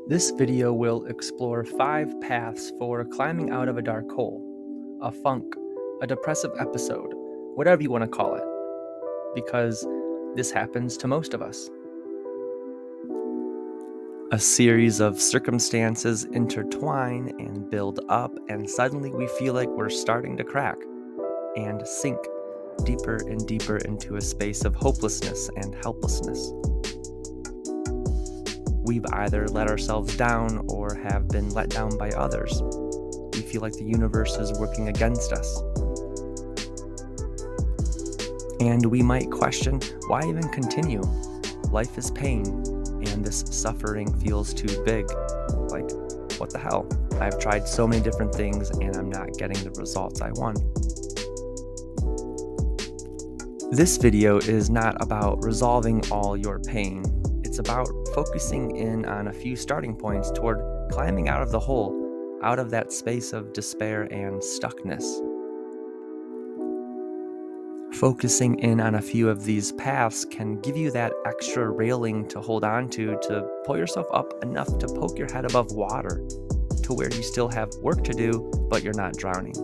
This video will explore 5 paths for climbing out of a dark hole, a funk, a depressive episode, whatever you want to call it, because this happens to most of us. A series of circumstances intertwine and build up, and suddenly we feel like we're starting to crack and sink deeper and deeper into a space of hopelessness and helplessness. We've either let ourselves down or have been let down by others. We feel like the universe is working against us. And we might question, why even continue? Life is pain, and this suffering feels too big. Like, what the hell? I've tried so many different things and I'm not getting the results I want. This video is not about resolving all your pain. It's about focusing in on a few starting points toward climbing out of the hole, out of that space of despair and stuckness. Focusing in on a few of these paths can give you that extra railing to hold on to pull yourself up enough to poke your head above water, to where you still have work to do, but you're not drowning.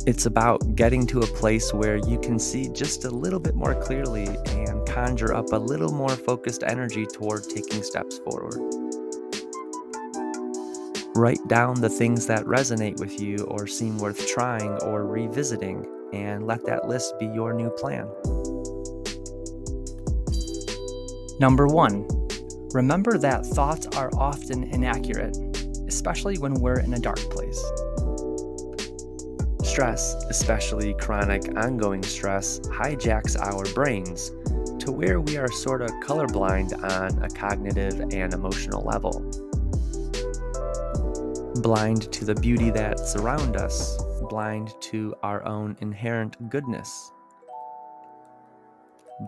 It's about getting to a place where you can see just a little bit more clearly and conjure up a little more focused energy toward taking steps forward. Write down the things that resonate with you or seem worth trying or revisiting, and let that list be your new plan. Number 1, remember that thoughts are often inaccurate, especially when we're in a dark place. Stress, especially chronic ongoing stress, hijacks our brains to where we are sort of colorblind on a cognitive and emotional level. Blind to the beauty that surrounds us, blind to our own inherent goodness,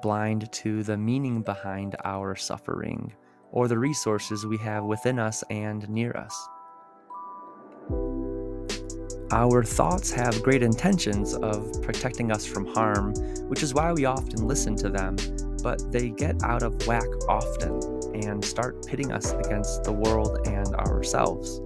blind to the meaning behind our suffering or the resources we have within us and near us. Our thoughts have great intentions of protecting us from harm, which is why we often listen to them, but they get out of whack often and start pitting us against the world and ourselves.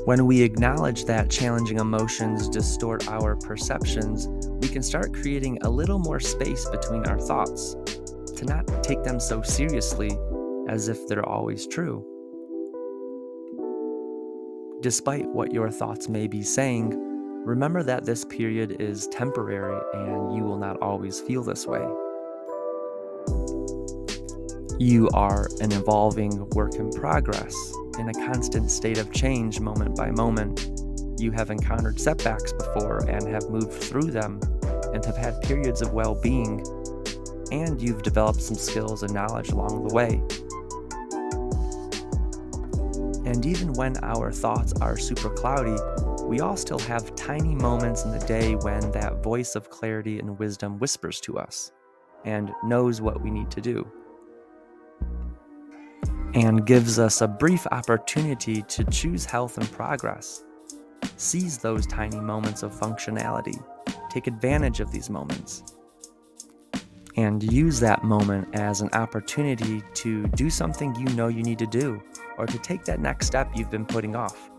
When we acknowledge that challenging emotions distort our perceptions, we can start creating a little more space between our thoughts, to not take them so seriously as if they're always true. Despite what your thoughts may be saying, remember that this period is temporary and you will not always feel this way. You are an evolving work in progress, in a constant state of change moment by moment. You have encountered setbacks before and have moved through them and have had periods of well-being, and you've developed some skills and knowledge along the way. And even when our thoughts are super cloudy, we all still have tiny moments in the day when that voice of clarity and wisdom whispers to us and knows what we need to do, and gives us a brief opportunity to choose health and progress. Seize those tiny moments of functionality. Take advantage of these moments. And use that moment as an opportunity to do something you know you need to do, or to take that next step you've been putting off.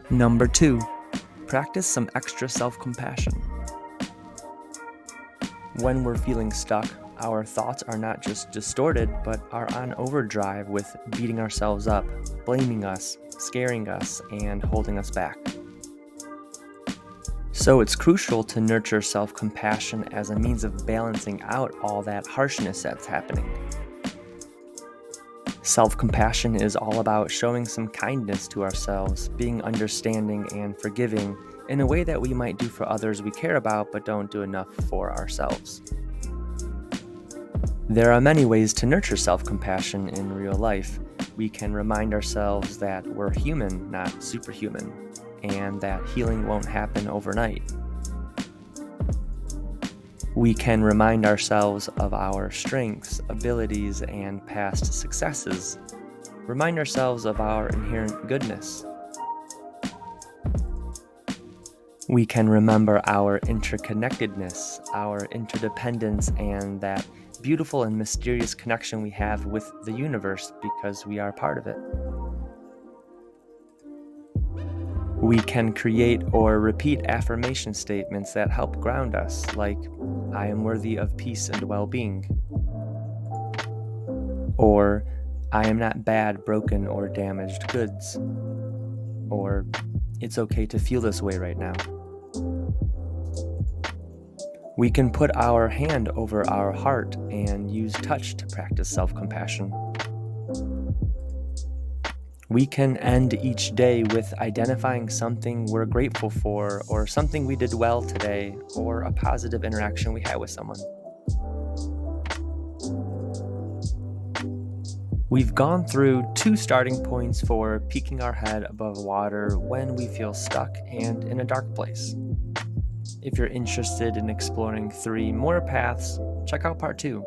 Number 2, practice some extra self-compassion. When we're feeling stuck, our thoughts are not just distorted, but are on overdrive with beating ourselves up, blaming us, scaring us, and holding us back. So it's crucial to nurture self-compassion as a means of balancing out all that harshness that's happening. Self-compassion is all about showing some kindness to ourselves, being understanding and forgiving in a way that we might do for others we care about but don't do enough for ourselves. There are many ways to nurture self-compassion in real life. We can remind ourselves that we're human, not superhuman, and that healing won't happen overnight. We can remind ourselves of our strengths, abilities, and past successes. Remind ourselves of our inherent goodness. We can remember our interconnectedness, our interdependence, and that beautiful and mysterious connection we have with the universe because we are part of it. We can create or repeat affirmation statements that help ground us, like, I am worthy of peace and well-being, or I am not bad, broken, or damaged goods, or it's okay to feel this way right now. We can put our hand over our heart and use touch to practice self-compassion. We can end each day with identifying something we're grateful for, or something we did well today, or a positive interaction we had with someone. We've gone through 2 starting points for peeking our head above water when we feel stuck and in a dark place. If you're interested in exploring 3 more paths, check out part 2.